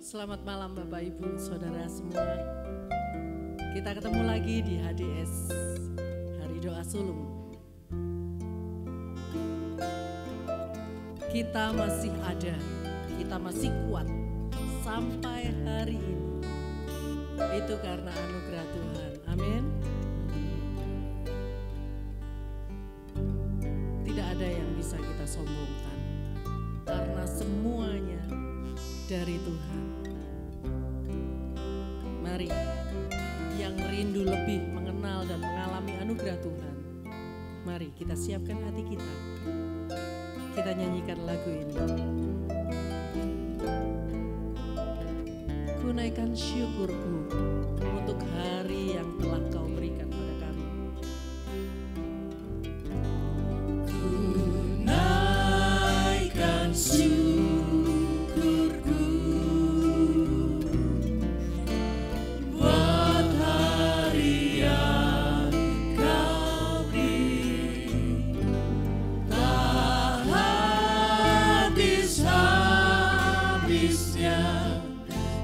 Selamat malam Bapak Ibu Saudara semua. Kita ketemu lagi di HDS Hari Doa Sulung. Kita masih ada, kita masih kuat sampai hari ini. Itu karena anugerah Tuhan. Amin. Tidak ada yang bisa kita sombongkan karena semuanya dari Tuhan. Mari yang rindu lebih mengenal dan mengalami anugerah Tuhan, mari kita siapkan hati kita. Kita nyanyikan lagu ini. Tunaikan syukurku untuk hari yang telah Kau berikan pada kami. Tunaikan syukurku buat hari yang Kau beri, tak habis-habisnya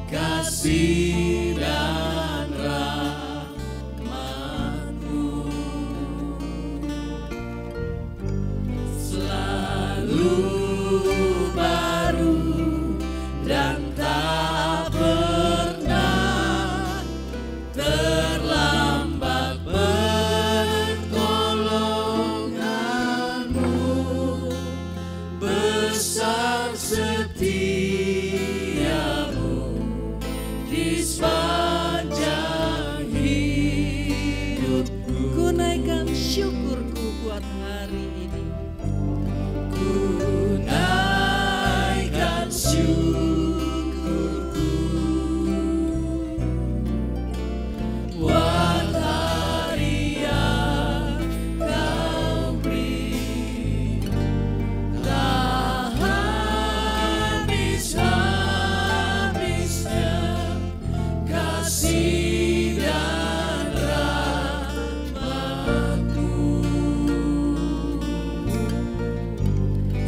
kasih dan rahmat-Mu, selalu baru dan tak pernah terlambat pertolongan-Mu, besar setia-Mu di sepanjang hidupku. Ku naikkan syukurku buat hari ini. Ku naikkan syukurku buat hari yang Kau beri, tak habis-habisnya kasih dan rahmat-Mu,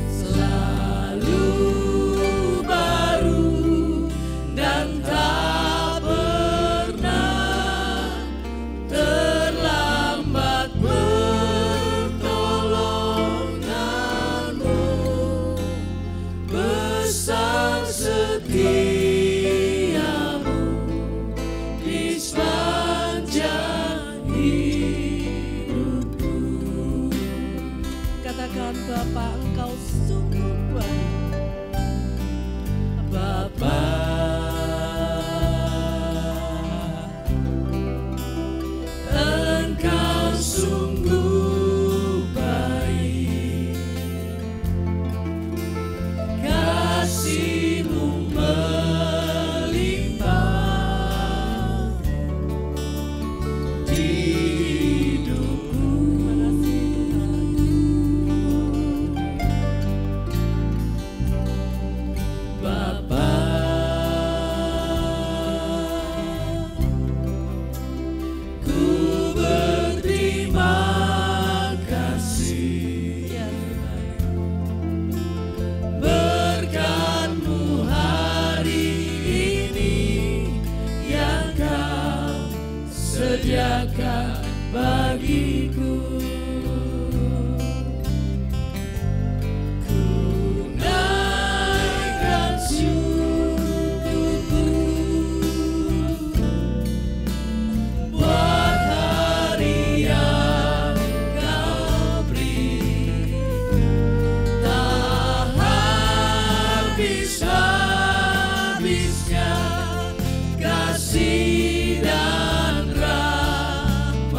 selalu baru dan tak pernah terlambat pertolongan-Mu, besar setia-Mu di sepanjang hidupku. Katakan Bapa, Engkau sungguh baik. Bapa, Engkau sungguh baik, kasih-Mu melimpah di hidupku. Bapa, ku berterima kasih, berkat-Mu hari ini yang Kau sediakan bagiku. Ku naikkan syukurku buat hari yang Kau beri, tak habis-habisnya kasih dan rahmat-Mu,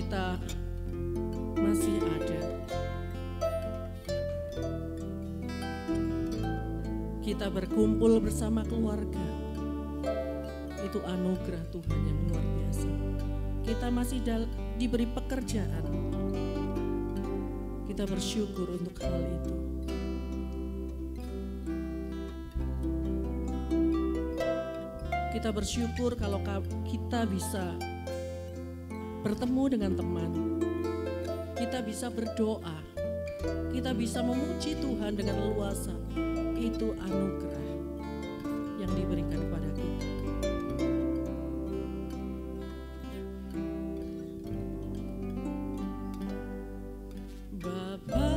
kita masih ada. Kita berkumpul bersama keluarga. Itu anugerah Tuhan yang luar biasa. Kita masih diberi pekerjaan. Kita bersyukur untuk hal itu. Kita bersyukur kalau kita bisa bertemu dengan teman. Kita bisa berdoa. Kita bisa memuji Tuhan dengan leluasa. Itu anugerah yang diberikan kepada kita. Bapa,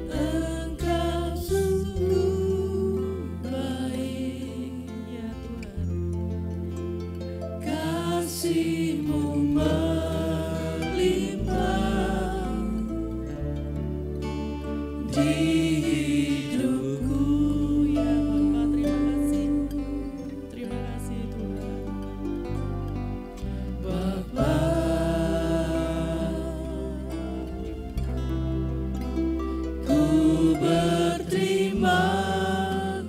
Engkau sungguh baik, ya Tuhan. Kasih-Mu melimpah di hidupku, ya Bapa. Terima kasih Tuhan. Bapa, ku berterima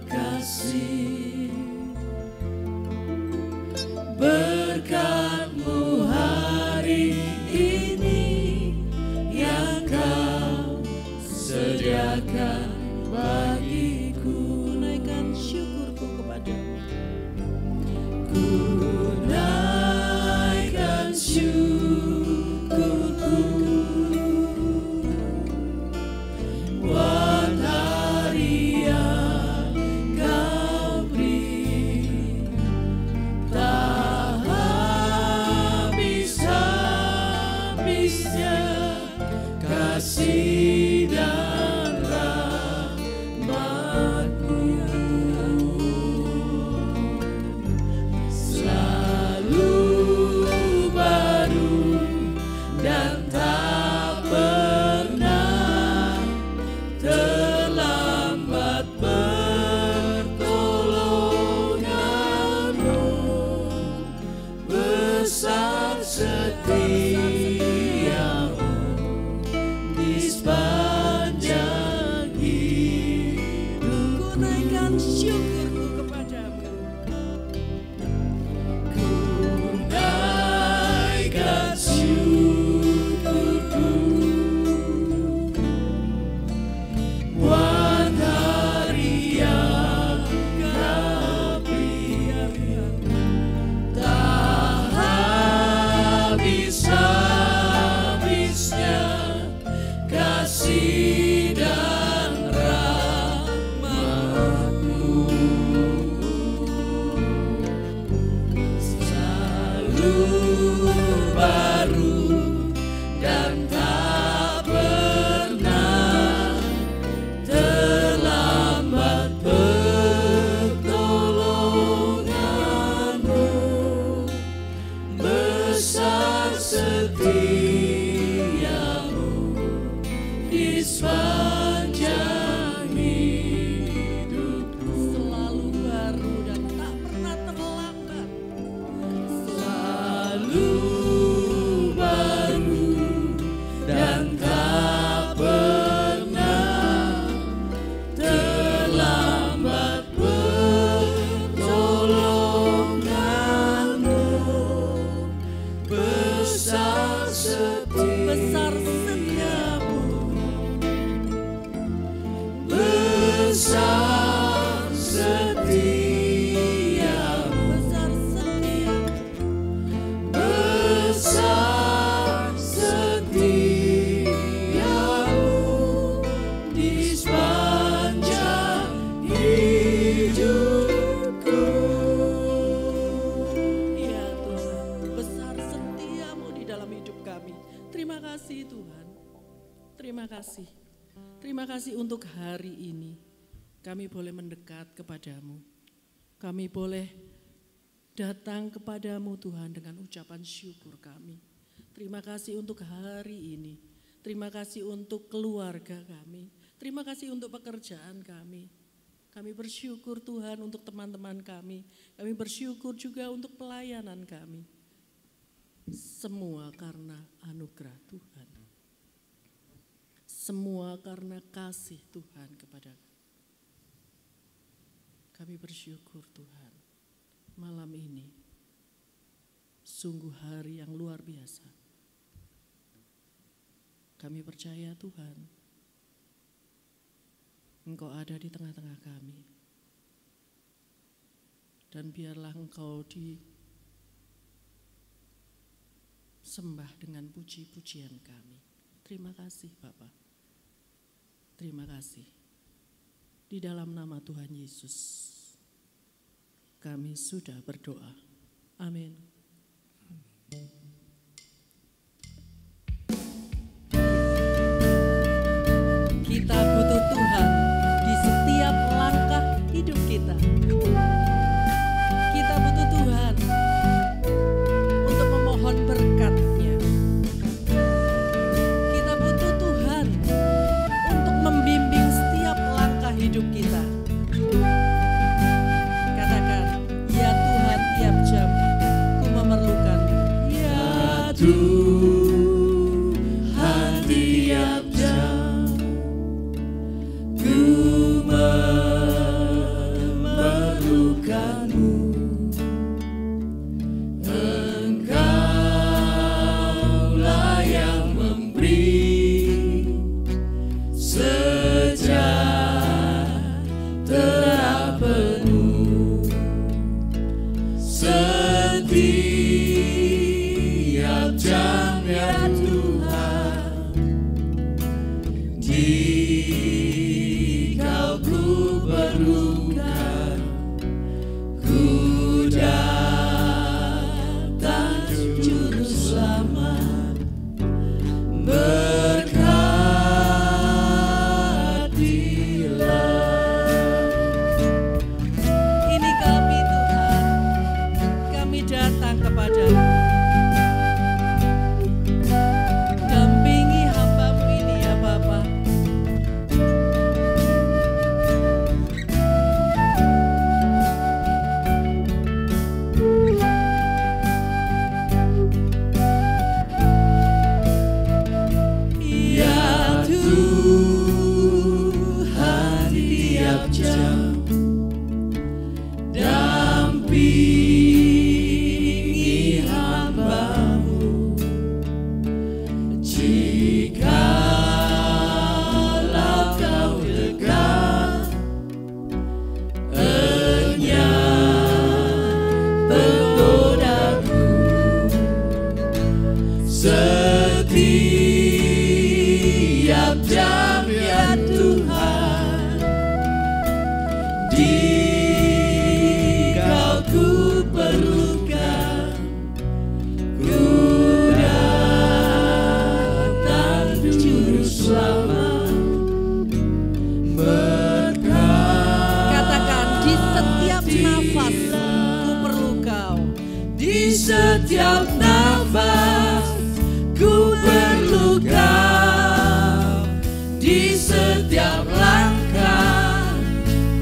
kasih berkat-Mu hari ini yang Kau sediakan bagiku. Naikkan syukurku kepadamu. Ku naikkan syukurku buat hari yang Kau beri. Tak habis-habisnya kasih dan rahmat-Mu, selalu baru dan tak pernah terlambat pertolongan-Mu. Besar setia-Mu di sepanjang hidup. Ku naikkan syukurku kepadamu. Ku naikkan syukurku buat hari yang Kau beri. Tak habis-habisnya kasih dan rahmat-Mu, selalu baru dan tak pernah terlambat pertolongan-Mu. Besar setia-Mu di sepanjang hidupku. Selalu baru dan tak pernah terlambat. Selalu baru dan tak pernah terlambat pertolongan-Mu. Besar setia-Mu, besar setia-Mu, besar setia-Mu di sepanjang hidupku. Ya Tuhan, besar setia-Mu di dalam hidup kami. Terima kasih Tuhan. Terima kasih. Terima kasih untuk hari ini. Kami boleh mendekat kepadamu. Kami boleh datang kepadamu Tuhan dengan ucapan syukur kami. Terima kasih untuk hari ini. Terima kasih untuk keluarga kami. Terima kasih untuk pekerjaan kami. Kami bersyukur Tuhan untuk teman-teman kami. Kami bersyukur juga untuk pelayanan kami. Semua karena anugerah Tuhan. Semua karena kasih Tuhan kepada kami. Kami bersyukur Tuhan. Malam ini sungguh hari yang luar biasa. Kami percaya Tuhan, Engkau ada di tengah-tengah kami. Dan biarlah Engkau disembah dengan puji-pujian kami. Terima kasih Bapa. Terima kasih. Di dalam nama Tuhan Yesus, kami sudah berdoa. Amin. Kita butuh Tuhan di setiap langkah hidup kita. Kita butuh Tuhan untuk memohon berkat-Nya. Kita butuh Tuhan untuk membimbing setiap langkah hidup kita. Katakan, ya Tuhan, tiap jam ku memerlukan. Ya Tuhan, tiap jam ku memerlukan-Mu. Engkaulah yang memberi sejahtera penuh setiap jam, ya Tuhan. Jika ku perlukan, ku datang juru selamat. Berkatilah. Ini kami Tuhan, kami datang kepada-Mu. Dampingi hamba-Mu ini ya Bapa. Ya Tuhan, tiap jam dampingi hamba-Mu. Jikalau Kau dekat, enyah penggodaku. Setiap jam, ya Tuhan, jika ku perlukan, ku datang juru selamat. Katakan, di setiap nafas ku perlu Kau. Di setiap nafas ku perlu Kau. Di setiap langkah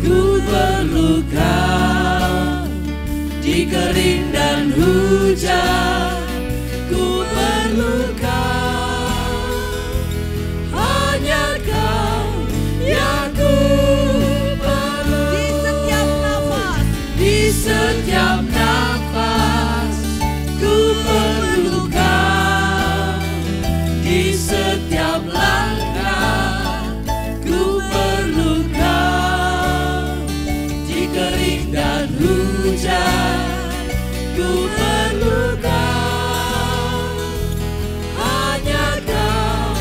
ku perlu Kau. Di kering dan hujan ku perlu Kau. Hanya Kau yang ku perlu. Di setiap nafas, Di setiap nafas ku perlu Kau. Di setiap langkah ku perlu Kau. Di kering dan hujan ku perlu Kau. Hanya Kau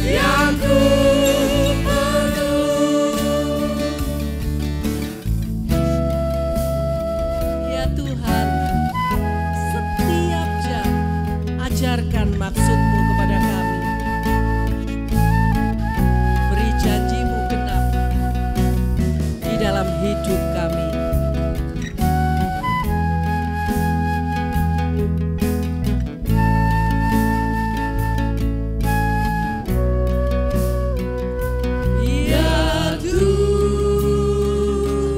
yang ku perlu. ya Tuhan, setiap jam ajarkan maksud-Mu kepada kami. Beri janji-Mu genap di dalam hidup kami. Ya Tuhan,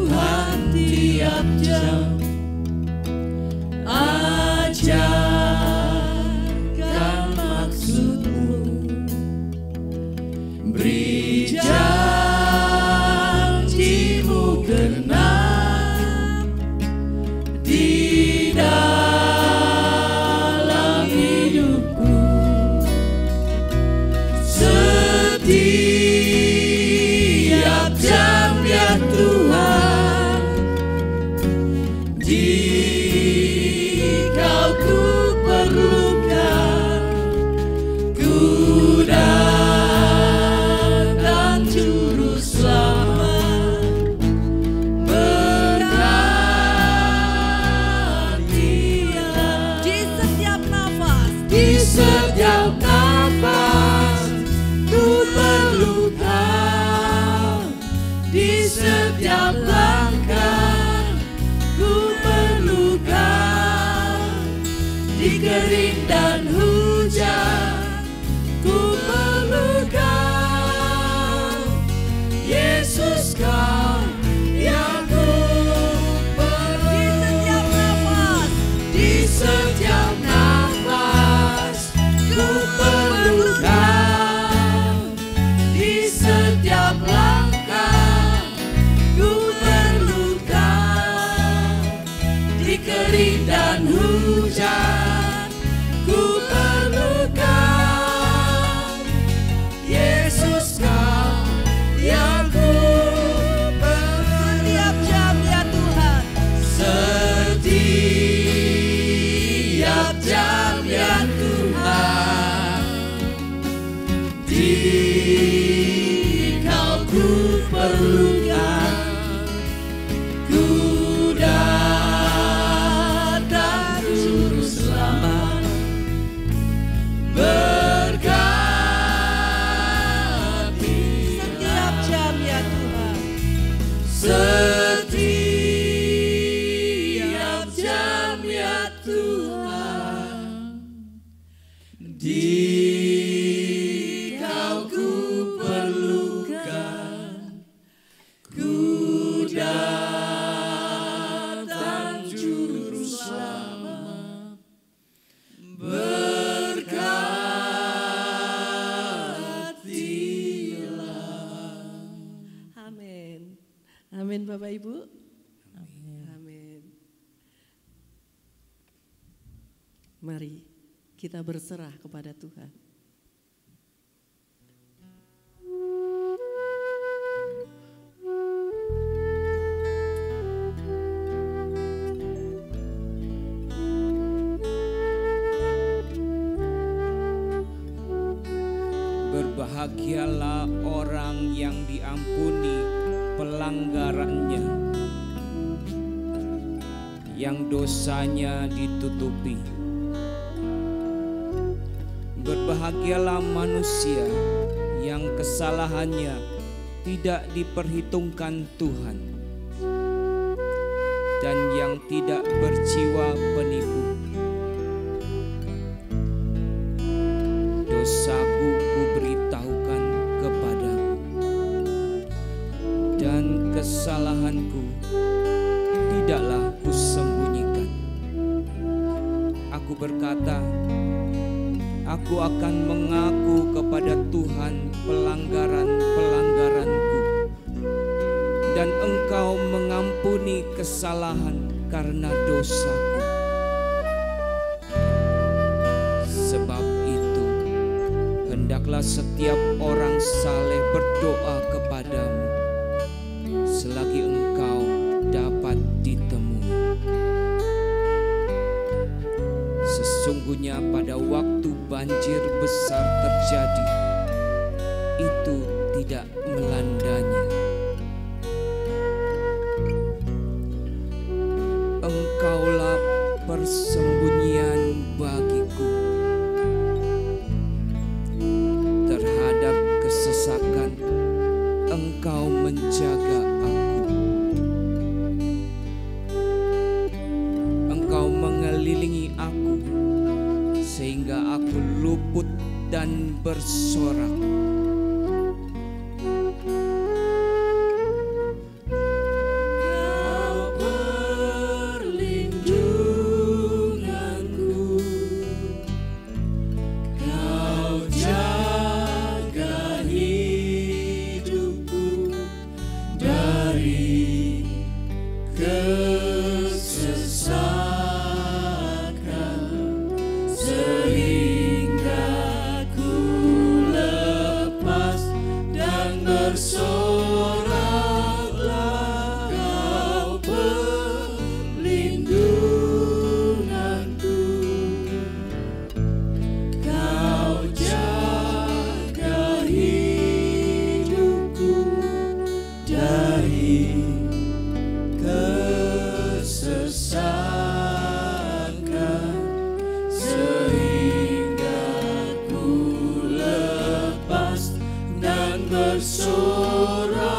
perlukan. Ku datang Juru Selamat, berkati Setiap jam ya Tuhan. setiap jam ya Tuhan. Di Kau ku perlukan. Ku datang Juru Selamat, berkatilah. Amin. Amin Bapak Ibu. Amin. Mari kita berserah kepada Tuhan. Berbahagialah orang yang diampuni pelanggarannya, yang dosanya ditutupi. Berbahagialah manusia yang kesalahannya tidak diperhitungkan Tuhan, dan yang tidak berjiwa penipu. Dosaku kuberitahukan kepadamu, dan kesalahanku tidaklah kusembunyikan. Aku berkata, aku akan mengaku kepada Tuhan pelanggaran-pelanggaranku, dan Engkau mengampuni kesalahan karena dosaku. Sebab itu, hendaklah setiap orang saleh berdoa kepadamu selagi engkau dapat ditemui. Sesungguhnya pada waktu banjir besar terjadi, itu tidak melandanya. Engkaulah persembunyian bagiku. Terhadap kesesakan, Engkau menjaga aku. Engkau mengelilingi aku sehingga aku luput dan bersorak. Kau perlindunganku, Kau jaga hidupku dari kesesakan, sehingga ku lepas dan bersoraklah. Kau perlindunganku, Kau jaga hidupku dari kesesakan, sehingga ku lepas dan bersoraklah.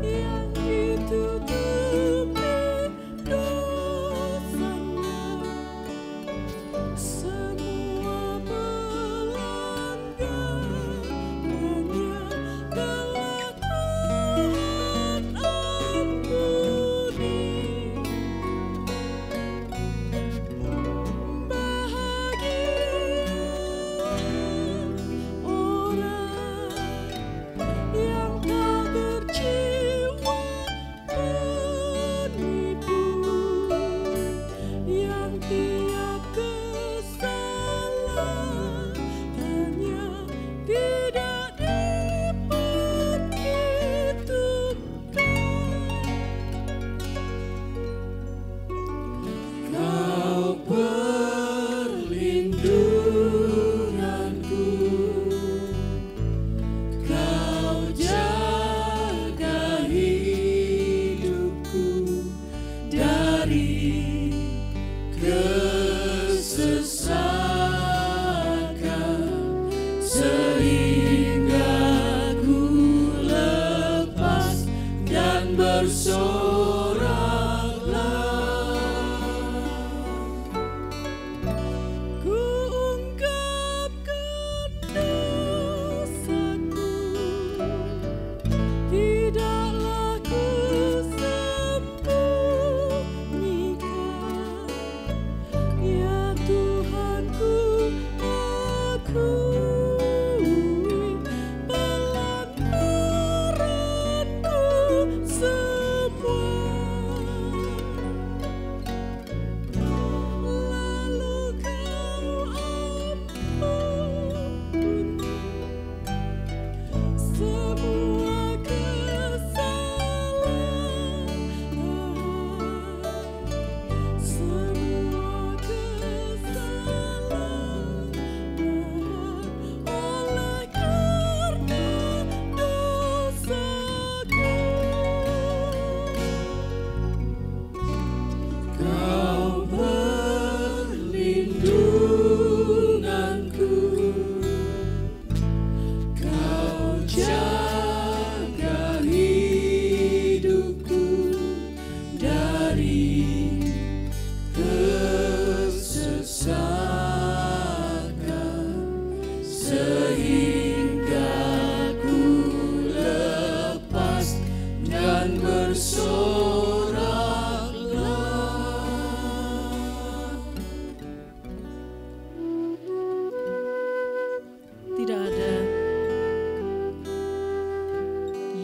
Yang ditutupi dosanya,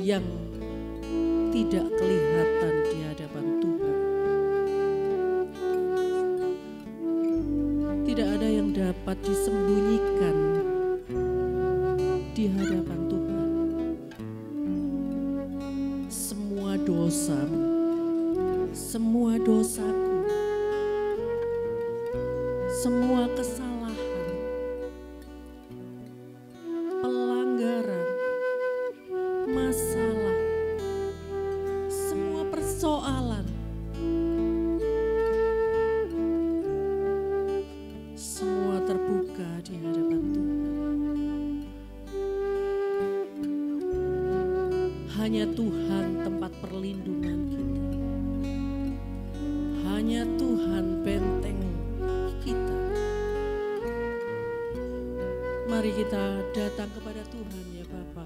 yang tidak kelihatan di hadapan Tuhan. Tidak ada yang dapat disembunyikan di hadapan Tuhan. Semua dosamu, semua dosaku, semua kesalahan, pelanggaran, masalah, semua persoalan, semua terbuka di hadapan Tuhan. Hanya Tuhan tempat perlindungan kita. Hanya Tuhan benteng kita. Mari kita datang kepada Tuhan ya Bapa.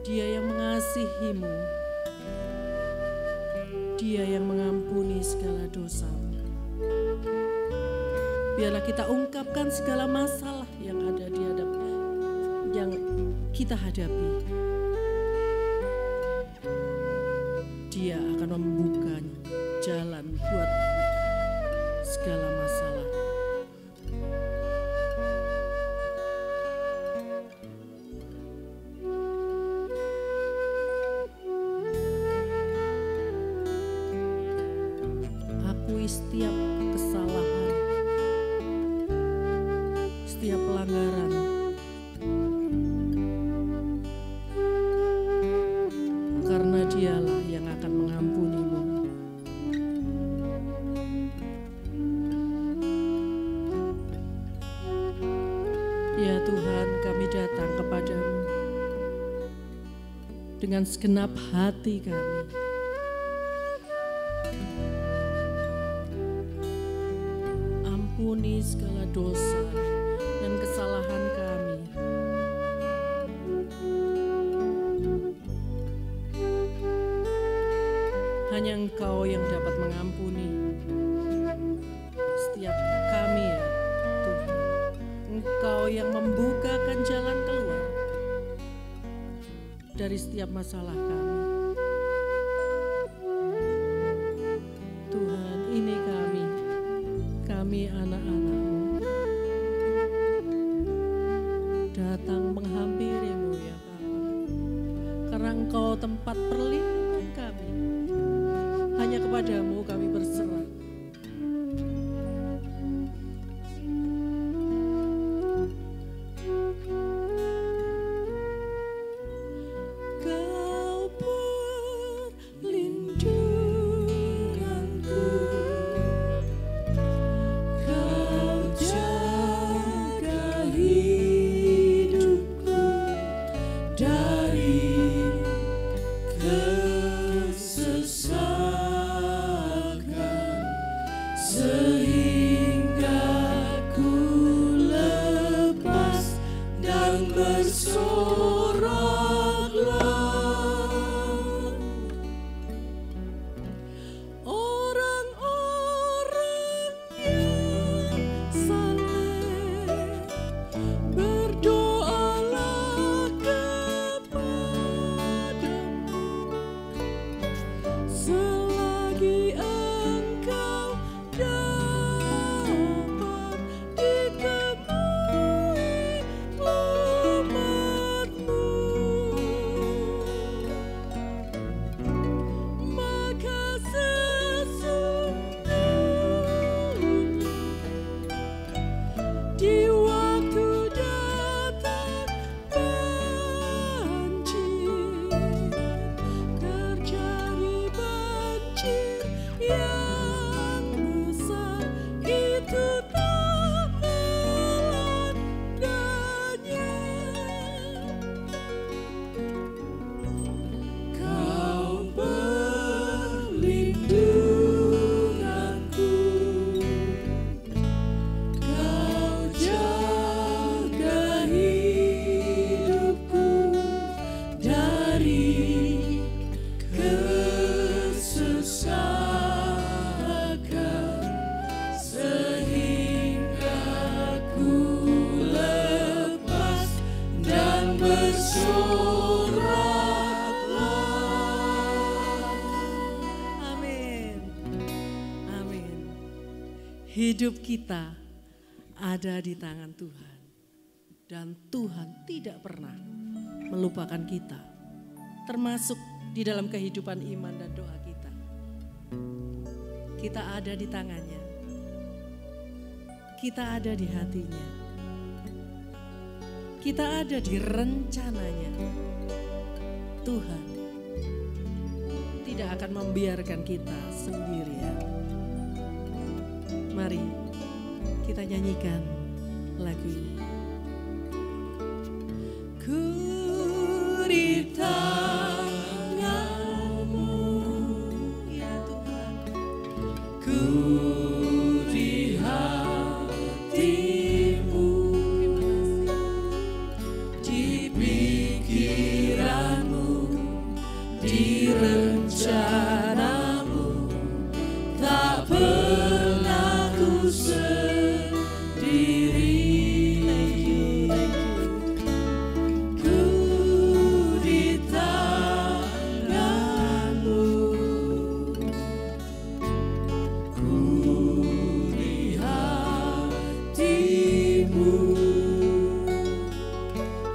Dia yang mengasihimu. Dia yang mengampuni segala dosamu. Biarlah kita ungkapkan segala masalah yang ada di hadapan yang kita hadapi. Dia akan membuka jalan buat segala masalah. Akui setiap kesalahan, setiap pelanggaran. Karena Dialah yang akan mengampunimu. Ya Tuhan, kami datang kepadamu dengan segenap hati kami. Ampuni segala dosa dan kesalahan kami. Hanya Engkau yang dapat mengampuni setiap kami ya Tuhan. Engkau yang membukakan jalan keluar dari setiap masalah kami. Tuhan, ini kami anak-anak-Mu datang menghampiri-Mu ya Bapa. Karena Engkau tempat perlindungan kami. Hanya kepadamu kami berserah. Kau perlindunganku, Kau jaga hidupku dari kesesakan, sehingga ku lepas dan bersoraklah. Orang-orang yang saleh, berdoalah kepadamu selagi engkau Hidup kita ada di tangan Tuhan. Dan Tuhan tidak pernah melupakan kita. Termasuk di dalam kehidupan iman dan doa kita. Kita ada di tangannya. Kita ada di hatinya. Kita ada di rencananya. Tuhan tidak akan membiarkan kita sendirian. Mari kita nyanyikan lagu ini. Ku di tangan-Mu, ya Tuhan. Ku di hati-Mu, di pikiran-Mu, di rencana-Mu, tak pernah ku sendiri. Ku di tangan-Mu, ku di hati-Mu,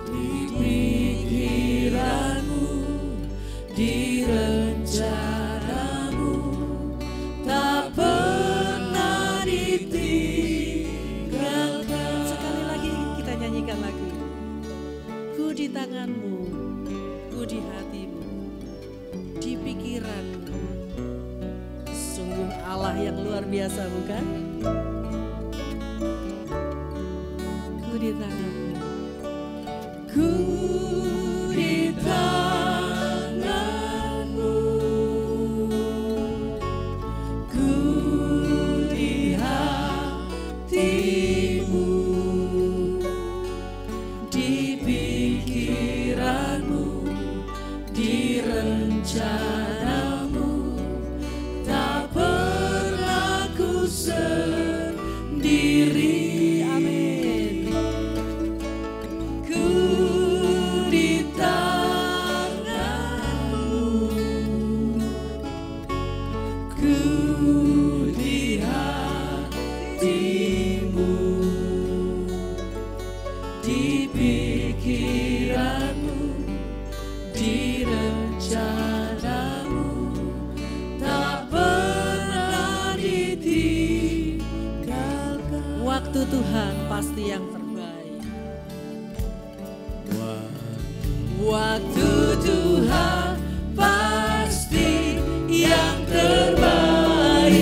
di pikiran-Mu, di rencana-Mu, tak pernah ditinggalkan. Sekali lagi kita nyanyikan lagu ini. Ku di tangan-Mu, ku di hati-Mu, di pikiran-Mu. Sungguh Allah yang luar biasa, bukan? Ku di tangan-Mu, ku di tangan-Mu, ku di hati-Mu, di pikiran-Mu, di rencana-Mu, tak pernah ku sendiri. Amin. Ku di tangan-Mu, ku di hati-Mu, di pikiran-Mu, di rencana-Mu, tak pernah ditinggalkan. Waktu Tuhan pasti yang terbaik. Waktu Tuhan pasti yang terbaik.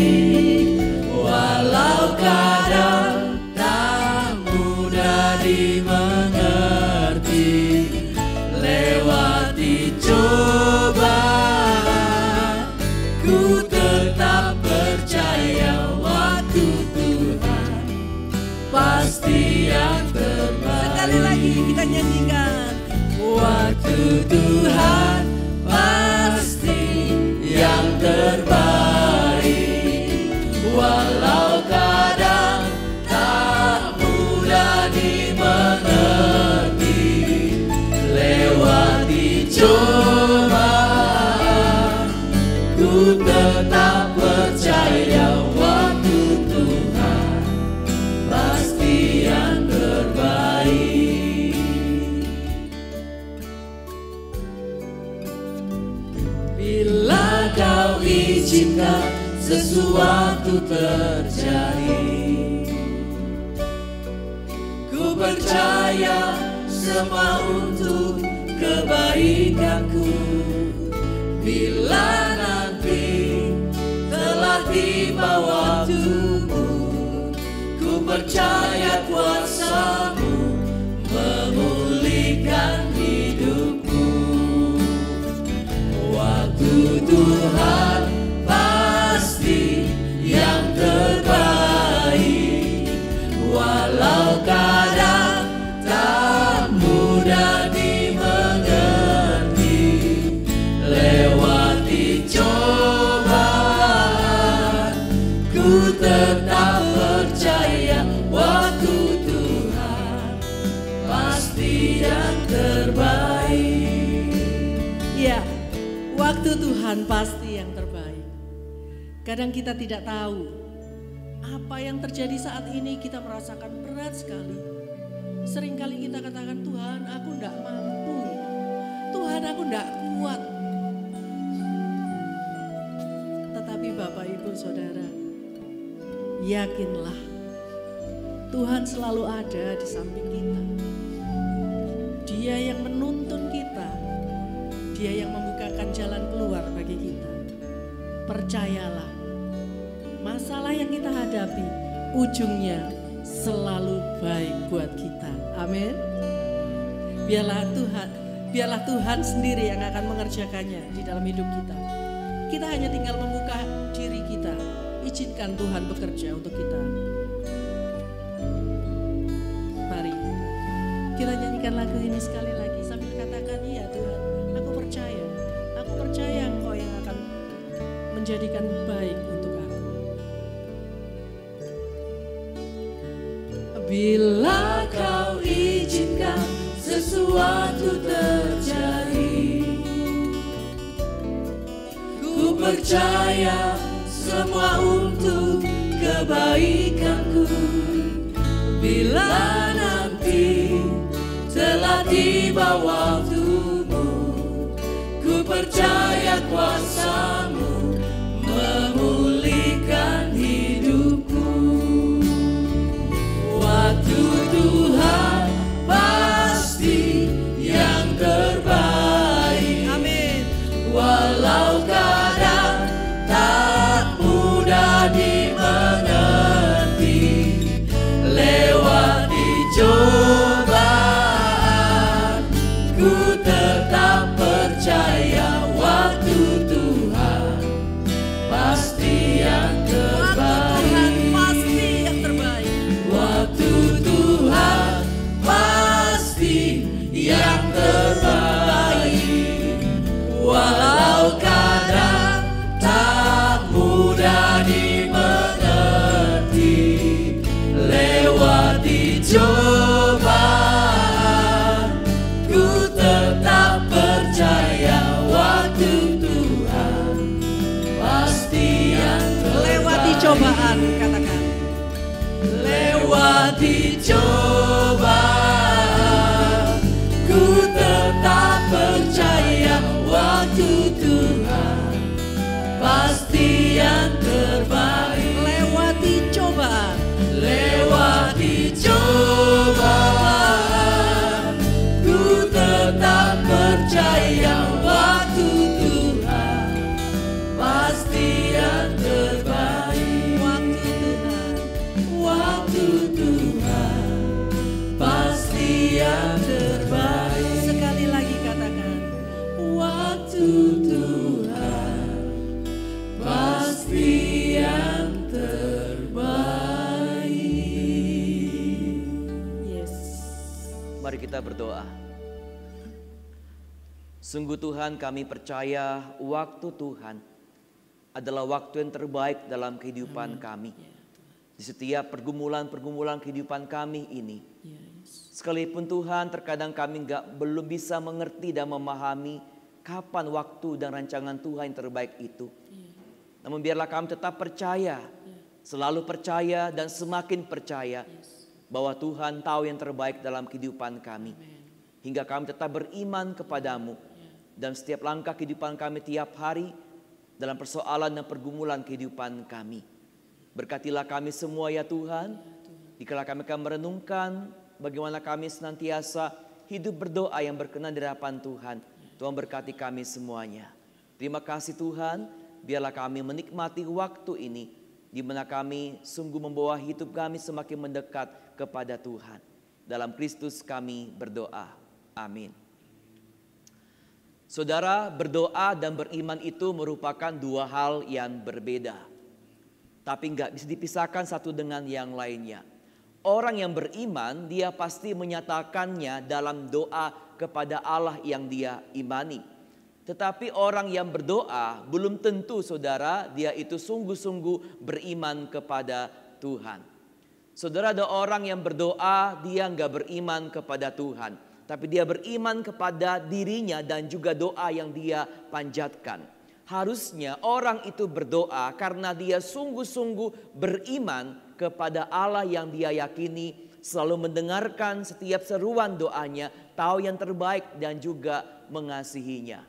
Walau kadang tak mudah dimengerti, lewati cobaan, ku tetap percaya waktu Tuhan pasti yang terbaik. Sekali lagi kita nyanyikan. Waktu Tuhan pasti yang terbaik. Walau kadang tak mudah dimengerti, lewati cobaan, ku tetap percaya waktu Tuhan pasti yang terbaik. Bila Kau izinkan sesuatu terjadi, ku percaya semua untuk kebaikanku. Bila nanti telah tiba waktumu, ku percaya kuasa-Mu memulihkan hidupku. Waktu Tuhan pasti yang terbaik. Walau kadang tak mudah dimengerti, lewati cobaan, ku tetap percaya waktu Tuhan pasti yang terbaik. Ya, waktu Tuhan pasti yang terbaik. Kadang kita tidak tahu Apa yang terjadi saat ini kita merasakan berat sekali. Seringkali kita katakan, Tuhan aku tidak mampu. Tuhan aku tidak kuat. Tetapi Bapak Ibu Saudara, yakinlah Tuhan selalu ada di samping kita. Dia yang menuntun kita. Dia yang membukakan jalan keluar bagi kita. Percayalah, masalah yang kita hadapi ujungnya selalu baik buat kita. Amin. Biarlah Tuhan sendiri yang akan mengerjakannya di dalam hidup kita. Kita hanya tinggal membuka diri kita. Izinkan Tuhan bekerja untuk kita. Mari kita nyanyikan lagu ini sekali lagi sambil katakan, iya Tuhan, aku percaya Engkau yang akan menjadikan baik untuk aku. Bila Kau izinkan sesuatu terjadi, ku percaya semua untuk kebaikanku. Bila nanti telah tiba waktumu, ku percaya kuasa-Mu memulihkan hidupku. Waktu Tuhan pasti yang terbaik. Amin. Walau kadang tak mudah dimengerti, lewati cobaan ku tetap percaya waktu Tuhan pasti yang terbaik. Waktu Tuhan pasti yang terbaik. Walau kadang tak mudah dimengerti, lewati cobaan ku tetap percaya waktu Tuhan pasti yang terbaik. Lewati cobaan, katakan. Lewati cobaan ku tetap percaya waktu Tuhan pasti yang terbaik. Lewati cobaan. Lewati cobaan ku tetap percaya waktu Tuhan pasti yang terbaik. Waktu Tuhan pasti yang terbaik. Sekali lagi katakan, Waktu Tuhan pasti yang terbaik. yes. Mari kita berdoa. Sungguh Tuhan, kami percaya waktu Tuhan adalah waktu yang terbaik dalam kehidupan kami. Di setiap pergumulan-pergumulan kehidupan kami ini. Sekalipun Tuhan, terkadang kami belum bisa mengerti dan memahami kapan waktu dan rancangan Tuhan yang terbaik itu. Namun biarlah kami tetap percaya, selalu percaya dan semakin percaya bahwa Tuhan tahu yang terbaik dalam kehidupan kami. Hingga kami tetap beriman kepadamu dalam setiap langkah kehidupan kami tiap hari, dalam persoalan dan pergumulan kehidupan kami. Berkatilah kami semua ya Tuhan, dikala kami akan merenungkan bagaimana kami senantiasa hidup berdoa yang berkenan di hadapan Tuhan. Tuhan berkati kami semuanya. Terima kasih Tuhan, biarlah kami menikmati waktu ini, di mana kami sungguh membawa hidup kami semakin mendekat kepada Tuhan. Dalam Kristus kami berdoa. Amin. Saudara, berdoa dan beriman itu merupakan dua hal yang berbeda. Tapi nggak bisa dipisahkan satu dengan yang lainnya. Orang yang beriman, dia pasti menyatakannya dalam doa kepada Allah yang dia imani. Tetapi orang yang berdoa, belum tentu saudara, dia itu sungguh-sungguh beriman kepada Tuhan. Saudara, ada orang yang berdoa, dia nggak beriman kepada Tuhan. Tapi dia beriman kepada dirinya dan juga doa yang dia panjatkan. Harusnya orang itu berdoa karena dia sungguh-sungguh beriman kepada Allah yang dia yakini, selalu mendengarkan setiap seruan doanya, tahu yang terbaik dan juga mengasihinya.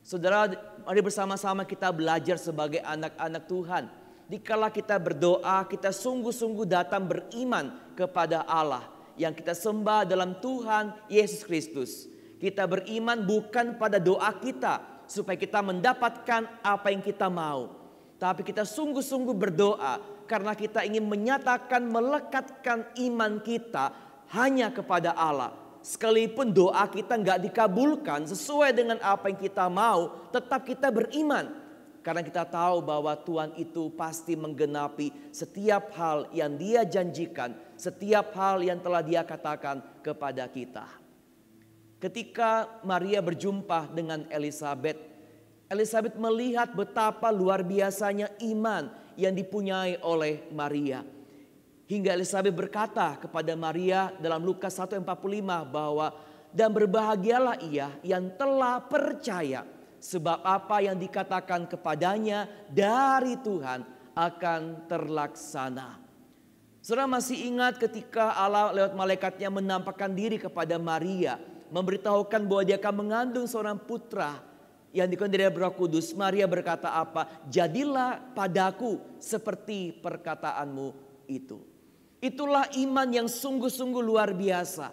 Saudara, mari bersama-sama kita belajar sebagai anak-anak Tuhan. Dikala kita berdoa, kita sungguh-sungguh datang beriman kepada Allah yang kita sembah dalam Tuhan Yesus Kristus. Kita beriman bukan pada doa kita supaya kita mendapatkan apa yang kita mau, tapi kita sungguh-sungguh berdoa karena kita ingin menyatakan, melekatkan iman kita hanya kepada Allah. Sekalipun doa kita nggak dikabulkan sesuai dengan apa yang kita mau, tetap kita beriman. Karena kita tahu bahwa Tuhan itu pasti menggenapi setiap hal yang Dia janjikan, setiap hal yang telah Dia katakan kepada kita. Ketika Maria berjumpa dengan Elisabet, Elisabet melihat betapa luar biasanya iman yang dipunyai oleh Maria. Hingga Elisabet berkata kepada Maria dalam Lukas 1:45 bahwa, dan berbahagialah ia yang telah percaya, sebab apa yang dikatakan kepadanya dari Tuhan akan terlaksana. Saudara masih ingat ketika Allah lewat malaikatnya menampakkan diri kepada Maria, memberitahukan bahwa dia akan mengandung seorang putra yang dikandung dari Roh Kudus. Maria berkata apa? Jadilah padaku seperti perkataanmu itu. Itulah iman yang sungguh-sungguh luar biasa.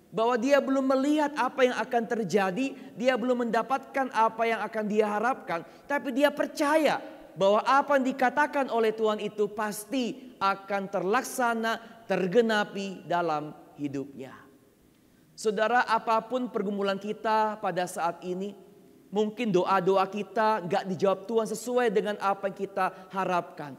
Bahwa dia belum melihat apa yang akan terjadi, dia belum mendapatkan apa yang akan dia harapkan, tapi dia percaya bahwa apa yang dikatakan oleh Tuhan itu pasti akan terlaksana, tergenapi dalam hidupnya. Saudara, apapun pergumulan kita pada saat ini, mungkin doa-doa kita gak dijawab Tuhan sesuai dengan apa yang kita harapkan.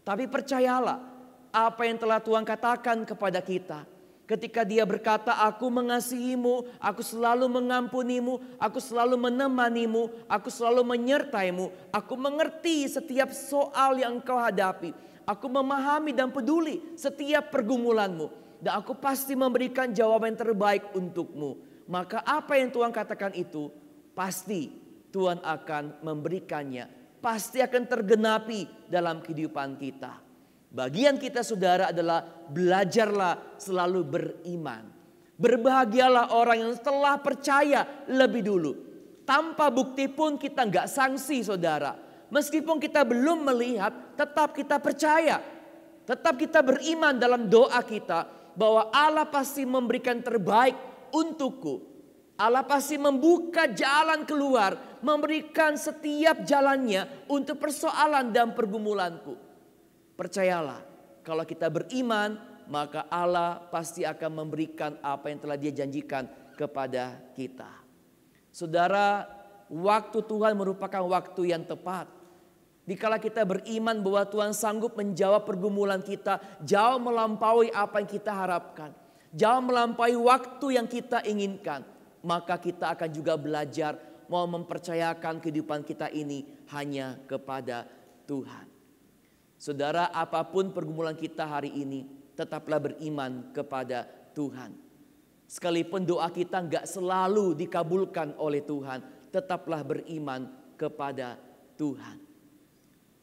Tapi percayalah, apa yang telah Tuhan katakan kepada kita. Ketika Dia berkata, aku mengasihimu, aku selalu mengampunimu, aku selalu menemanimu, aku selalu menyertaimu, aku mengerti setiap soal yang engkau hadapi, aku memahami dan peduli setiap pergumulanmu, dan aku pasti memberikan jawaban yang terbaik untukmu. Maka apa yang Tuhan katakan itu, pasti Tuhan akan memberikannya, pasti akan tergenapi dalam kehidupan kita. Bagian kita saudara adalah belajarlah selalu beriman. Berbahagialah orang yang telah percaya lebih dulu. Tanpa bukti pun kita nggak sanksi saudara. Meskipun kita belum melihat, tetap kita percaya. Tetap kita beriman dalam doa kita bahwa Allah pasti memberikan terbaik untukku. Allah pasti membuka jalan keluar, memberikan setiap jalannya untuk persoalan dan pergumulanku. Percayalah, kalau kita beriman, maka Allah pasti akan memberikan apa yang telah Dia janjikan kepada kita. Saudara, waktu Tuhan merupakan waktu yang tepat. Dikala kita beriman bahwa Tuhan sanggup menjawab pergumulan kita, jauh melampaui apa yang kita harapkan, jauh melampaui waktu yang kita inginkan, maka kita akan juga belajar mau mempercayakan kehidupan kita ini hanya kepada Tuhan. Saudara, apapun pergumulan kita hari ini, tetaplah beriman kepada Tuhan. Sekalipun doa kita enggak selalu dikabulkan oleh Tuhan, tetaplah beriman kepada Tuhan.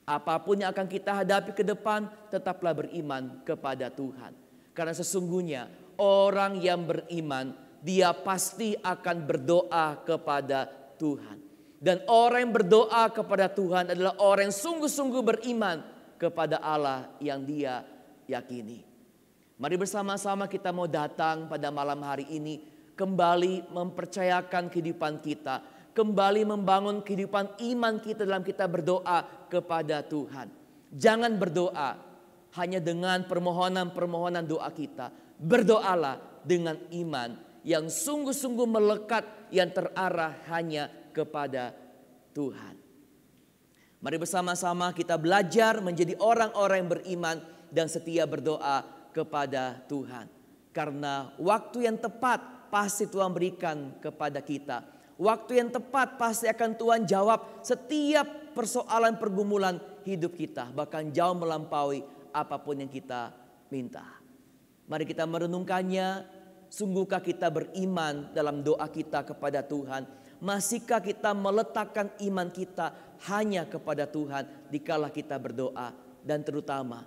Apapun yang akan kita hadapi ke depan, tetaplah beriman kepada Tuhan. Karena sesungguhnya orang yang beriman, dia pasti akan berdoa kepada Tuhan. Dan orang yang berdoa kepada Tuhan adalah orang yang sungguh-sungguh beriman kepada Allah yang dia yakini. Mari bersama-sama kita mau datang pada malam hari ini, kembali mempercayakan kehidupan kita, kembali membangun kehidupan iman kita dalam kita berdoa kepada Tuhan. Jangan berdoa hanya dengan permohonan-permohonan doa kita. Berdoalah dengan iman yang sungguh-sungguh melekat, yang terarah hanya kepada Tuhan. Mari bersama-sama kita belajar menjadi orang-orang yang beriman dan setia berdoa kepada Tuhan. Karena waktu yang tepat pasti Tuhan berikan kepada kita. Waktu yang tepat pasti akan Tuhan jawab setiap persoalan pergumulan hidup kita. Bahkan jauh melampaui apapun yang kita minta. Mari kita merenungkannya. Sungguhkah kita beriman dalam doa kita kepada Tuhan? Masihkah kita meletakkan iman kita hanya kepada Tuhan dikala kita berdoa? Dan terutama,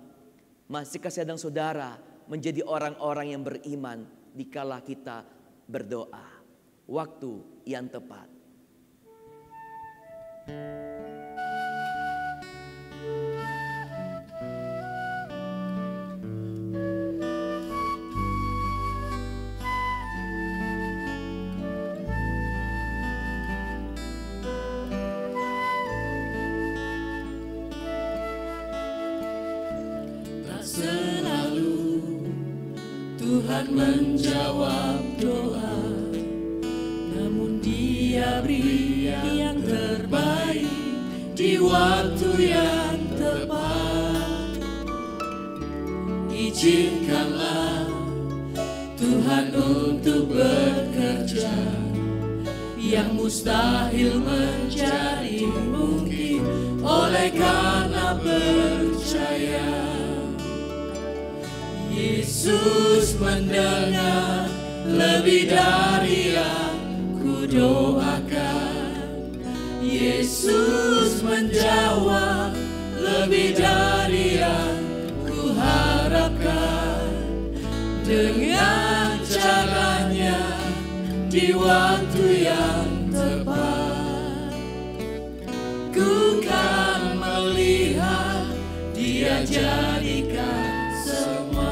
masihkah saya dan saudara menjadi orang-orang yang beriman dikala kita berdoa? Waktu yang tepat. Selalu Tuhan menjawab doa, namun Dia beri yang terbaik di waktu yang tepat. Izinkanlah Tuhan untuk bekerja, yang mustahil menjadi mungkin oleh karena percaya. Yesus mendengar lebih dari yang kudoakan. Yesus menjawab lebih dari yang kuharapkan. Dengan caranya di waktu yang tepat, ku kan melihat Dia jadikan semua.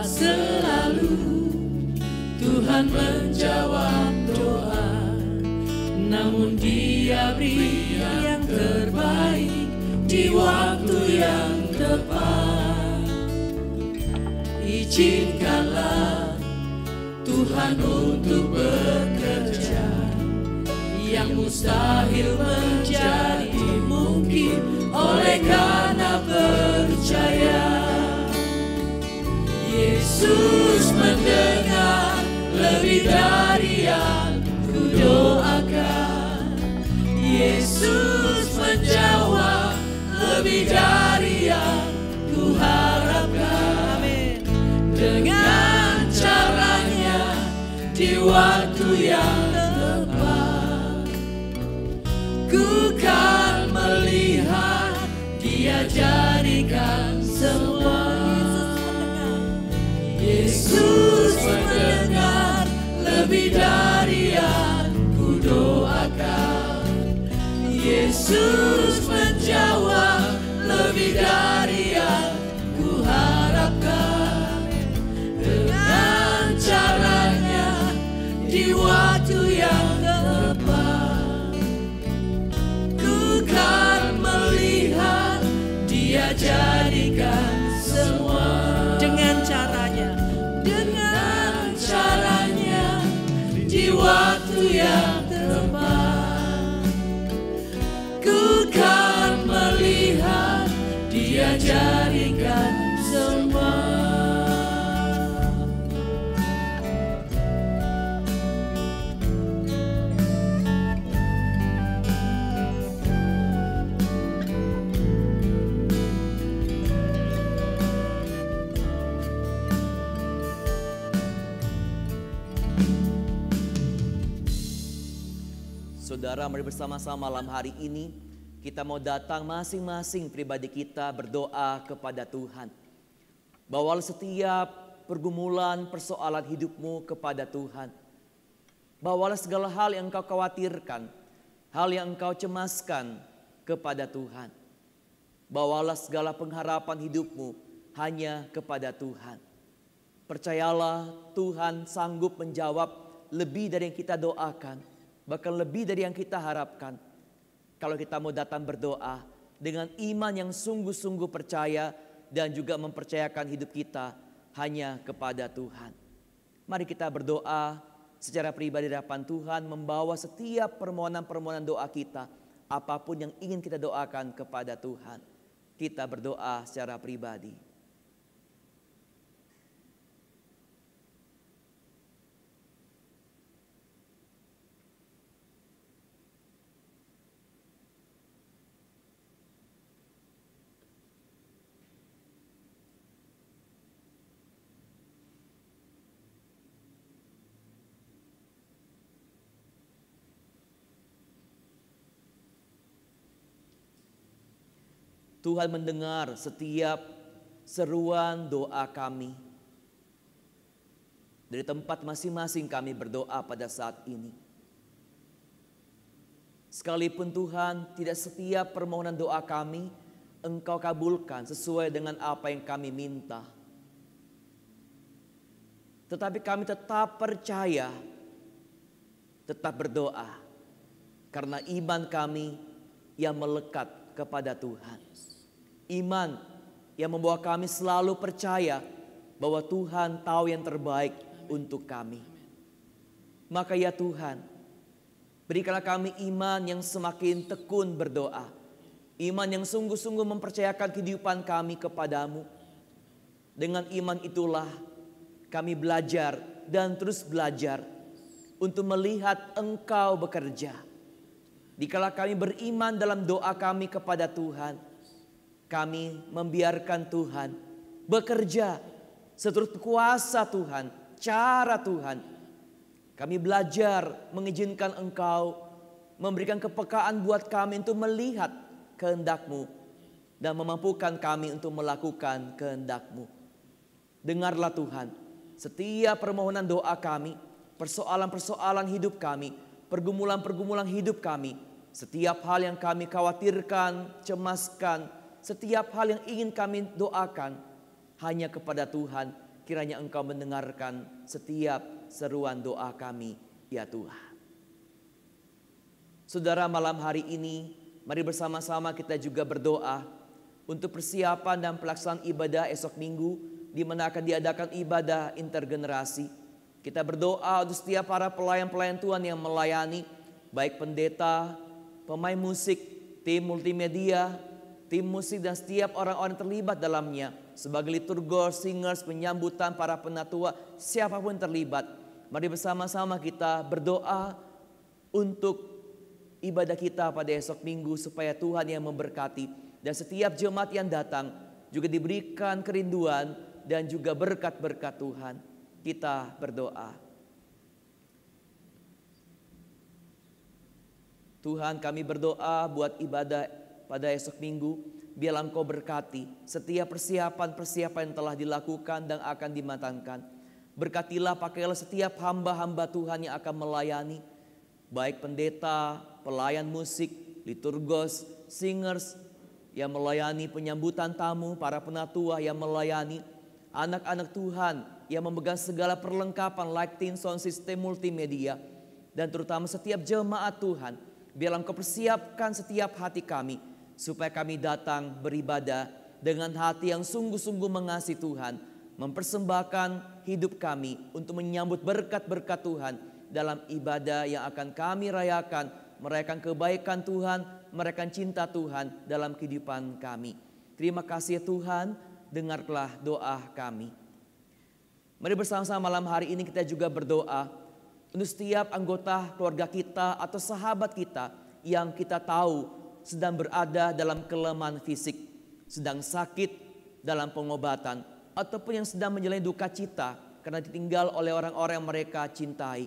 Tak selalu Tuhan menjawab doa, namun Dia beri yang terbaik di waktu yang tepat. Izinkanlah Tuhan untuk bekerja, yang mustahil menjadi mungkin oleh karena percaya. Yesus mendengar lebih dari yang kudoakan. Yesus menjawab lebih dari yang kuharapkan. Dengan caranya di waktu yang tepat, ku kan melihat Dia jadikan semua. Yesus mendengar lebih dari yang kudoakan. Yesus menjawab lebih dari yang kuharapkan. Dengan caranya di waktu yang tepat, ku kan melihat Dia jadikan semua. Dengan caranya di waktu yang tepat, ku kan melihat Dia jadikan semua. Saudara, mari bersama-sama malam hari ini kita mau datang masing-masing pribadi kita berdoa kepada Tuhan. Bawalah setiap pergumulan, persoalan hidupmu kepada Tuhan. Bawalah segala hal yang engkau khawatirkan, hal yang engkau cemaskan kepada Tuhan. Bawalah segala pengharapan hidupmu hanya kepada Tuhan. Percayalah Tuhan sanggup menjawab lebih dari yang kita doakan. Bahkan lebih dari yang kita harapkan. Kalau kita mau datang berdoa dengan iman yang sungguh-sungguh percaya dan juga mempercayakan hidup kita hanya kepada Tuhan. Mari kita berdoa secara pribadi di hadapan Tuhan, membawa setiap permohonan-permohonan doa kita, apapun yang ingin kita doakan kepada Tuhan. Kita berdoa secara pribadi. Tuhan mendengar setiap seruan doa kami. Dari tempat masing-masing kami berdoa pada saat ini. Sekalipun Tuhan, tidak setiap permohonan doa kami Engkau kabulkan sesuai dengan apa yang kami minta. Tetapi kami tetap percaya, tetap berdoa. Karena iman kami yang melekat kepada Tuhan. Iman yang membawa kami selalu percaya bahwa Tuhan tahu yang terbaik untuk kami. Maka ya Tuhan, berikanlah kami iman yang semakin tekun berdoa. Iman yang sungguh-sungguh mempercayakan kehidupan kami kepadamu. Dengan iman itulah kami belajar dan terus belajar untuk melihat Engkau bekerja. Dikala kami beriman dalam doa kami kepada Tuhan, kami membiarkan Tuhan bekerja seturut kuasa Tuhan, cara Tuhan. Kami belajar mengizinkan Engkau memberikan kepekaan buat kami untuk melihat kehendak-Mu dan memampukan kami untuk melakukan kehendak-Mu. Dengarlah Tuhan, setiap permohonan doa kami, persoalan-persoalan hidup kami, pergumulan-pergumulan hidup kami, setiap hal yang kami khawatirkan, cemaskan, setiap hal yang ingin kami doakan, hanya kepada Tuhan kiranya Engkau mendengarkan setiap seruan doa kami, ya Tuhan. Saudara, malam hari ini mari bersama-sama kita juga berdoa untuk persiapan dan pelaksanaan ibadah esok minggu, di mana akan diadakan ibadah intergenerasi. Kita berdoa untuk setiap para pelayan-pelayan Tuhan yang melayani, baik pendeta, pemain musik, tim multimedia, tim musik dan setiap orang-orang terlibat dalamnya, sebagai liturgos, singers, penyambutan, para penatua, siapapun terlibat. Mari bersama-sama kita berdoa untuk ibadah kita pada esok minggu, supaya Tuhan yang memberkati dan setiap jemaat yang datang juga diberikan kerinduan dan juga berkat-berkat Tuhan. Kita berdoa. Tuhan, kami berdoa buat ibadah pada esok minggu, biarlah Engkau berkati setiap persiapan-persiapan yang telah dilakukan dan akan dimatangkan. Berkatilah, pakailah setiap hamba-hamba Tuhan yang akan melayani, baik pendeta, pelayan musik, liturgos, singers yang melayani penyambutan tamu, para penatua yang melayani, anak-anak Tuhan yang memegang segala perlengkapan lighting, sound system, multimedia, dan terutama setiap jemaat Tuhan. Biarlah Engkau persiapkan setiap hati kami, supaya kami datang beribadah dengan hati yang sungguh-sungguh mengasihi Tuhan, mempersembahkan hidup kami untuk menyambut berkat-berkat Tuhan dalam ibadah yang akan kami rayakan, merayakan kebaikan Tuhan, merayakan cinta Tuhan dalam kehidupan kami. Terima kasih ya Tuhan, dengarlah doa kami. Mari bersama-sama malam hari ini kita juga berdoa untuk setiap anggota keluarga kita atau sahabat kita yang kita tahu sedang berada dalam kelemahan fisik, sedang sakit dalam pengobatan, ataupun yang sedang menjalani duka cita karena ditinggal oleh orang-orang yang mereka cintai.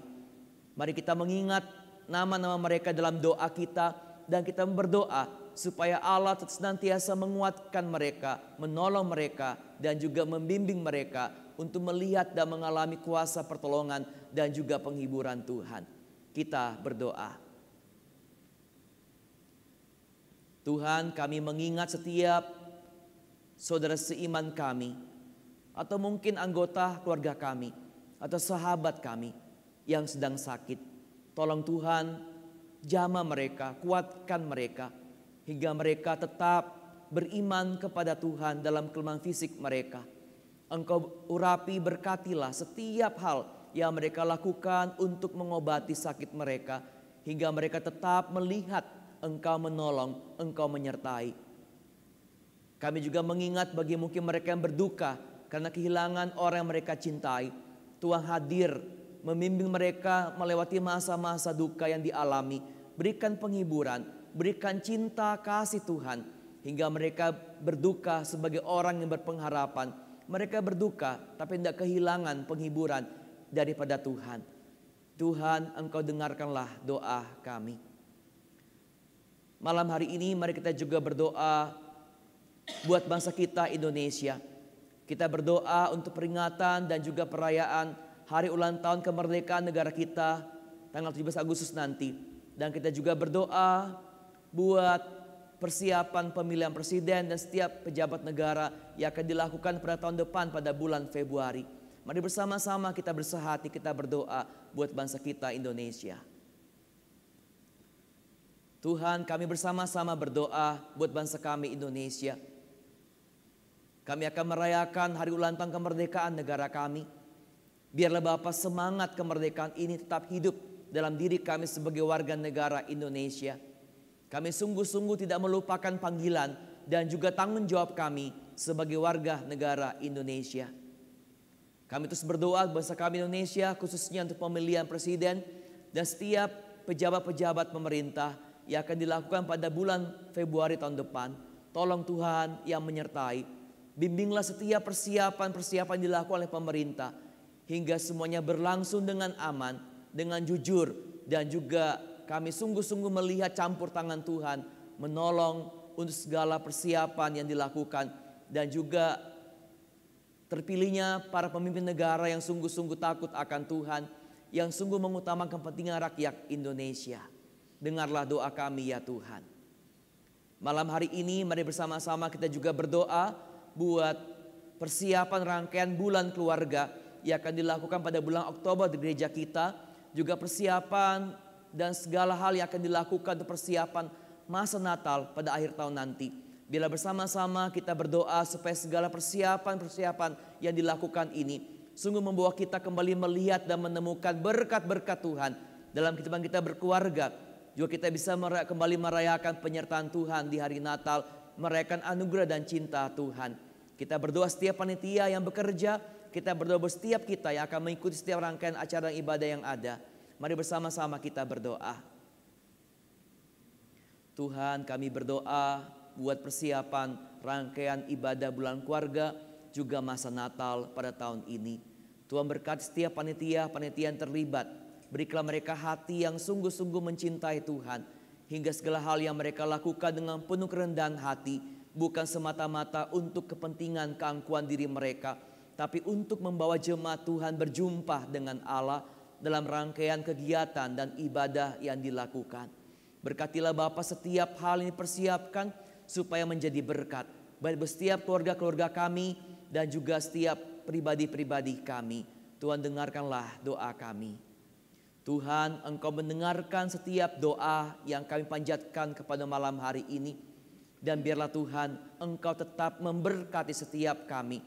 Mari kita mengingat nama-nama mereka dalam doa kita, dan kita berdoa supaya Allah senantiasa menguatkan mereka, menolong mereka, dan juga membimbing mereka untuk melihat dan mengalami kuasa pertolongan dan juga penghiburan Tuhan. Kita berdoa. Tuhan, kami mengingat setiap saudara seiman kami, atau mungkin anggota keluarga kami, atau sahabat kami yang sedang sakit. Tolong Tuhan, jamah mereka, kuatkan mereka, hingga mereka tetap beriman kepada Tuhan dalam kelemahan fisik mereka. Engkau urapi, berkatilah setiap hal yang mereka lakukan untuk mengobati sakit mereka, hingga mereka tetap melihat Engkau menolong, Engkau menyertai. Kami juga mengingat bagi mungkin mereka yang berduka karena kehilangan orang yang mereka cintai. Tuhan hadir, membimbing mereka melewati masa-masa duka yang dialami. Berikan penghiburan, berikan cinta kasih Tuhan, hingga mereka berduka sebagai orang yang berpengharapan. Mereka berduka tapi tidak kehilangan penghiburan daripada Tuhan. Tuhan, Engkau dengarkanlah doa kami. Malam hari ini mari kita juga berdoa buat bangsa kita Indonesia. Kita berdoa untuk peringatan dan juga perayaan hari ulang tahun kemerdekaan negara kita tanggal 17 Agustus nanti. Dan kita juga berdoa buat persiapan pemilihan presiden dan setiap pejabat negara yang akan dilakukan pada tahun depan pada bulan Februari. Mari bersama-sama kita bersehati, kita berdoa buat bangsa kita Indonesia. Tuhan, kami bersama-sama berdoa buat bangsa kami Indonesia. Kami akan merayakan hari ulang tahun kemerdekaan negara kami. Biarlah Bapa semangat kemerdekaan ini tetap hidup dalam diri kami sebagai warga negara Indonesia. Kami sungguh-sungguh tidak melupakan panggilan dan juga tanggung jawab kami sebagai warga negara Indonesia. Kami terus berdoa bangsa kami Indonesia khususnya untuk pemilihan presiden dan setiap pejabat-pejabat pemerintah yang akan dilakukan pada bulan Februari tahun depan. Tolong Tuhan yang menyertai. Bimbinglah setiap persiapan-persiapan dilakukan oleh pemerintah hingga semuanya berlangsung dengan aman, dengan jujur, dan juga kami sungguh-sungguh melihat campur tangan Tuhan menolong untuk segala persiapan yang dilakukan dan juga terpilihnya para pemimpin negara yang sungguh-sungguh takut akan Tuhan, yang sungguh mengutamakan kepentingan rakyat Indonesia. Dengarlah doa kami ya Tuhan. Malam hari ini mari bersama-sama kita juga berdoa buat persiapan rangkaian bulan keluarga yang akan dilakukan pada bulan Oktober di gereja kita. Juga persiapan dan segala hal yang akan dilakukan untuk persiapan masa Natal pada akhir tahun nanti. Bila bersama-sama kita berdoa supaya segala persiapan-persiapan yang dilakukan ini sungguh membawa kita kembali melihat dan menemukan berkat-berkat Tuhan dalam kehidupan kita berkeluarga. Juga kita bisa kembali merayakan penyertaan Tuhan di hari Natal, merayakan anugerah dan cinta Tuhan. Kita berdoa setiap panitia yang bekerja, kita berdoa buat setiap kita yang akan mengikuti setiap rangkaian acara ibadah yang ada. Mari bersama-sama kita berdoa. Tuhan, kami berdoa buat persiapan rangkaian ibadah bulan keluarga juga masa Natal pada tahun ini. Tuhan berkati setiap panitia yang terlibat. Berikanlah mereka hati yang sungguh-sungguh mencintai Tuhan, hingga segala hal yang mereka lakukan dengan penuh kerendahan hati, bukan semata-mata untuk kepentingan keangkuhan diri mereka, tapi untuk membawa jemaat Tuhan berjumpa dengan Allah dalam rangkaian kegiatan dan ibadah yang dilakukan. Berkatilah Bapa setiap hal ini persiapkan supaya menjadi berkat bagi setiap keluarga-keluarga kami dan juga setiap pribadi-pribadi kami. Tuhan, dengarkanlah doa kami. Tuhan, Engkau mendengarkan setiap doa yang kami panjatkan kepada malam hari ini. Dan biarlah Tuhan, Engkau tetap memberkati setiap kami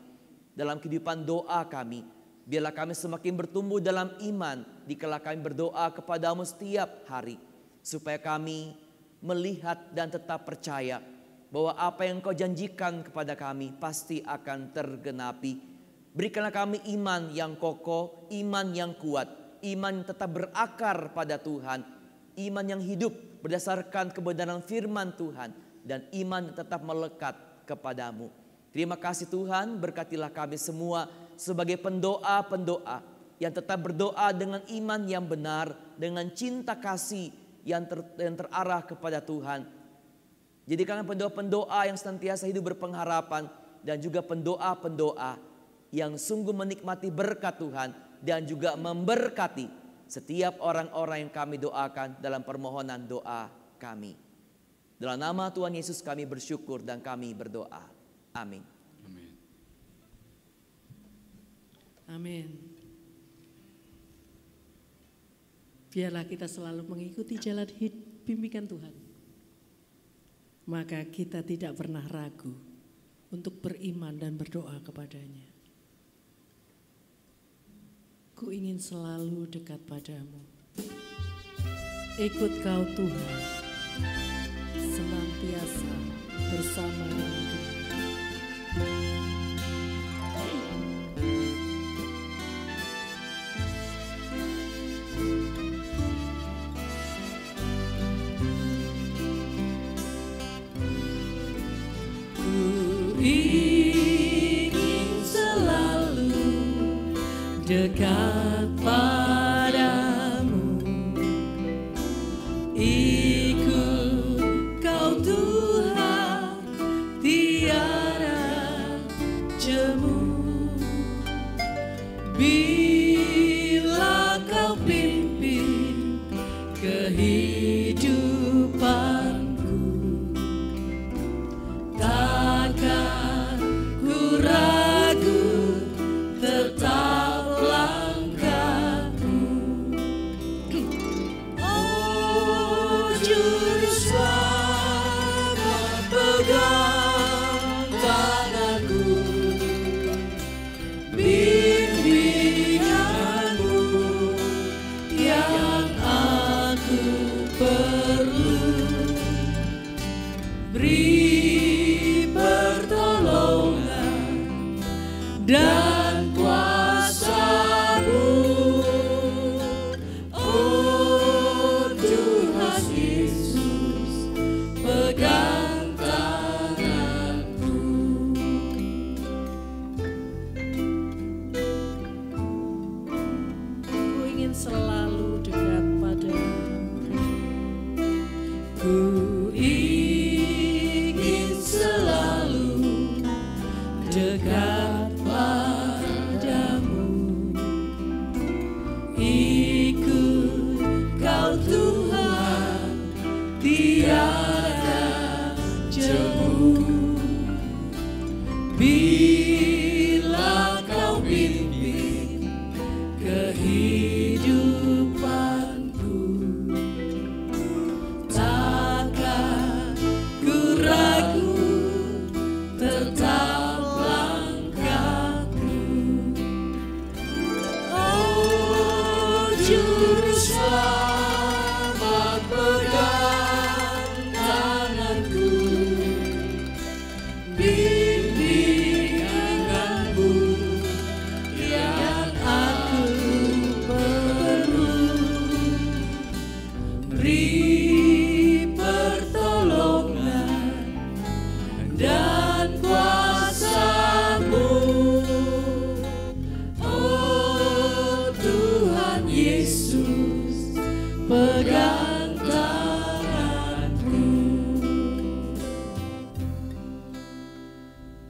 dalam kehidupan doa kami. Biarlah kami semakin bertumbuh dalam iman dikala kami berdoa kepadamu setiap hari. Supaya kami melihat dan tetap percaya bahwa apa yang Engkau janjikan kepada kami pasti akan tergenapi. Berikanlah kami iman yang kokoh, iman yang kuat, iman yang tetap berakar pada Tuhan, iman yang hidup berdasarkan kebenaran firman Tuhan, dan iman yang tetap melekat kepadamu. Terima kasih Tuhan, berkatilah kami semua sebagai pendoa-pendoa yang tetap berdoa dengan iman yang benar, dengan cinta kasih yang terarah kepada Tuhan. Jadikan pendoa-pendoa yang senantiasa hidup berpengharapan dan juga pendoa-pendoa yang sungguh menikmati berkat Tuhan dan juga memberkati setiap orang-orang yang kami doakan dalam permohonan doa kami. Dalam nama Tuhan Yesus kami bersyukur dan kami berdoa. Amin. Amin. Amin. Biarlah kita selalu mengikuti jalan bimbingan Tuhan. Maka kita tidak pernah ragu untuk beriman dan berdoa kepadanya. Ku ingin selalu dekat padamu. Ikut Kau Tuhan, senantiasa bersama dengan Tuhan. Dekat padamu, ikut Kau Tuhan, tiada Bila kau pimpin kehidupanku, takkan ku ragu, tetap langkahmu. Oh Juru Selamat, pegang tanganku, bimbinganmu yang aku perlu. Beri pertolongan dan kuasa-Mu, oh Tuhan Yesus, pegang tanganku. Ku ingin selalu dekat padamu. Ku ingin selalu dekat padamu, ikut Kau Tuhan, tiada jemu. Bila Kau pimpin kehidupanku, takkan ku ragu, tetap langkahku. Oh Juru Selamat, pegang tanganku, bimbinganmu yang aku perlu. Beri pertolongan dan kuasa-Mu, oh Tuhan Yesus, pegang tanganku.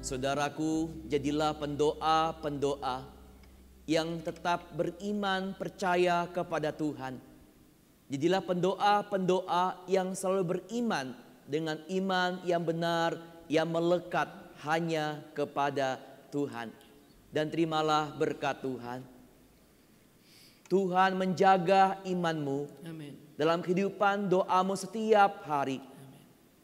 Saudaraku, jadilah pendoa-pendoa yang tetap beriman percaya kepada Tuhan. Jadilah pendoa-pendoa yang selalu beriman dengan iman yang benar, yang melekat hanya kepada Tuhan. Dan terimalah berkat Tuhan. Tuhan menjaga imanmu Amin. dalam kehidupan doamu setiap hari.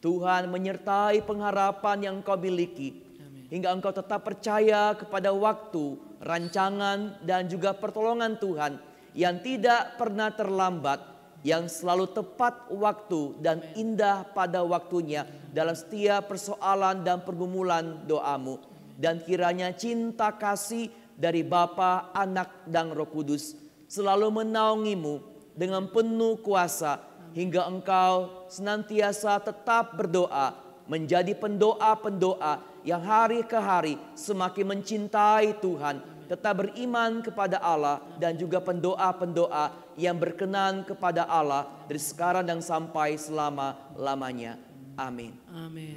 Tuhan menyertai pengharapan yang kau miliki. Hingga engkau tetap percaya kepada waktu, rancangan, dan juga pertolongan Tuhan yang tidak pernah terlambat, yang selalu tepat waktu dan indah pada waktunya dalam setiap persoalan dan pergumulan doamu. Dan kiranya cinta kasih dari Bapa, Anak, dan Roh Kudus selalu menaungimu dengan penuh kuasa hingga engkau senantiasa tetap berdoa, menjadi pendoa-pendoa yang hari ke hari semakin mencintai Tuhan, tetap beriman kepada Allah, dan juga pendoa-pendoa yang berkenan kepada Allah dari sekarang dan sampai selama-lamanya. Amin. Amin.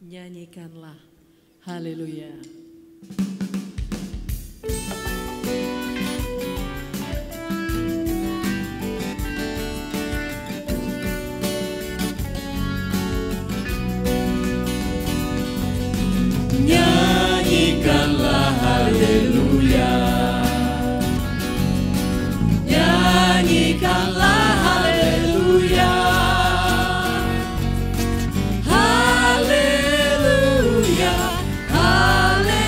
Nyanyikanlah. Haleluya. Nyanyikanlah haleluya, nyanyikanlah haleluya, haleluya, haleluya.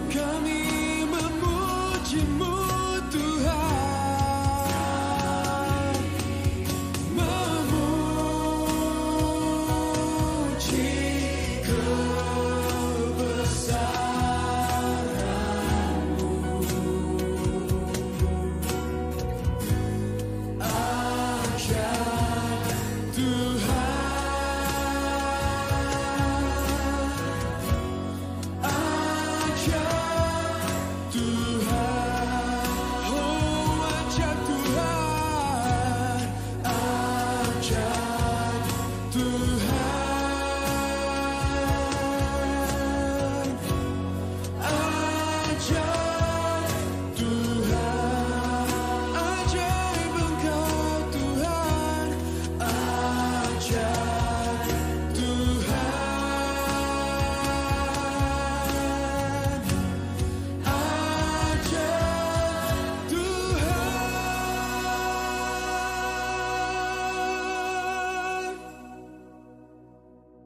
Kami memuji-Mu.